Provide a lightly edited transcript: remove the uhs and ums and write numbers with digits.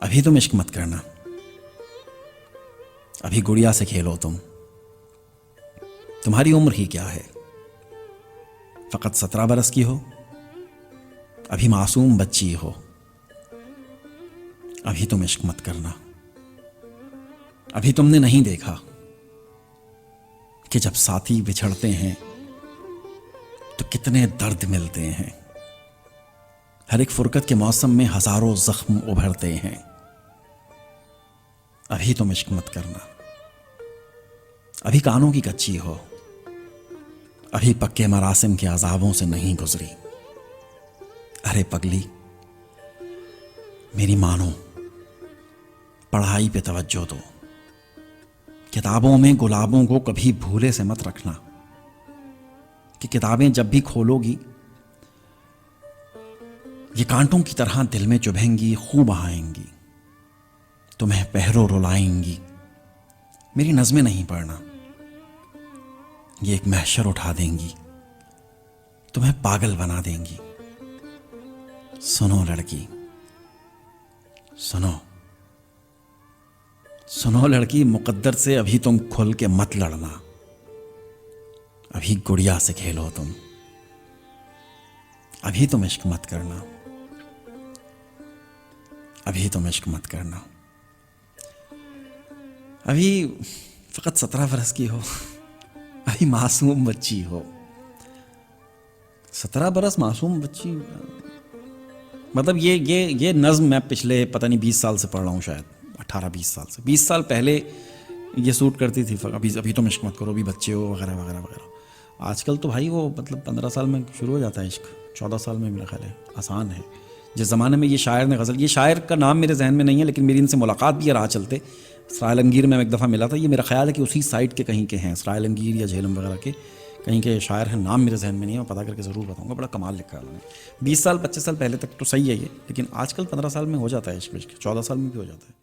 अभी तुम इश्क मत करना, अभी गुड़िया से खेलो तुम। तुम्हारी उम्र ही क्या है, फकत 17 बरस की हो, अभी मासूम बच्ची हो। अभी तुम इश्क मत करना। अभी तुमने नहीं देखा कि जब साथी बिछड़ते हैं तो कितने दर्द मिलते हैं। हर एक फुरकत के मौसम में हजारों जख्म उभरते हैं। अभी तुम इश्क मत करना। अभी कानों की कच्ची हो, अभी पक्के मरासिम के अजाबों से नहीं गुजरी। अरे पगली मेरी मानो, पढ़ाई पे तवज्जो दो। किताबों में गुलाबों को कभी भूले से मत रखना कि किताबें जब भी खोलोगी ये कांटों की तरह दिल में चुभेंगी, खूब बहाएंगी, तुम्हें पहरो रुलाएंगी। मेरी नज़में नहीं पढ़ना, ये एक महशर उठा देंगी, तुम्हें पागल बना देंगी। सुनो लड़की, सुनो सुनो लड़की, मुकद्दर से अभी तुम खुल के मत लड़ना। अभी गुड़िया से खेलो तुम। अभी तुम इश्क मत करना। अभी तुम इश्क मत करना। अभी फकत 17 बरस की हो, अभी मासूम बच्ची हो। 17 बरस मासूम बच्ची, मतलब ये नज़्म मैं पिछले पता नहीं 20 साल से पढ़ रहा हूँ, शायद 18-20 साल से। 20 साल पहले ये सूट करती थी, अभी तुम इश्क मत करो, अभी बच्चे हो, वगैरह वगैरह वगैरह। आजकल तो भाई वो मतलब 15 साल में शुरू हो जाता है इश्क, 14 साल में मेरा ख्याल है, आसान है। जिस ज़माने में ये शायर ने गज़ल, ये शायर का नाम मेरे जहन में नहीं है, लेकिन मेरी इनसे मुलाकात भी है राह चलते। इसराइल आलमगीर में एक दफ़ा मिला था, ये मेरा ख्याल है कि उसी साइड के कहीं के हैं, इसराइल आलमगीर या झेलम वगैरह के कहीं के शायर हैं। नाम मेरे जहन में नहीं है, मैं पता करके ज़रूर बताऊंगा। बड़ा कमाल लिखा है उन्होंने। 20 साल 25 साल पहले तक तो सही है ये, लेकिन आजकल 15 साल में हो जाता है इश्क, 14 साल में भी हो जाता है।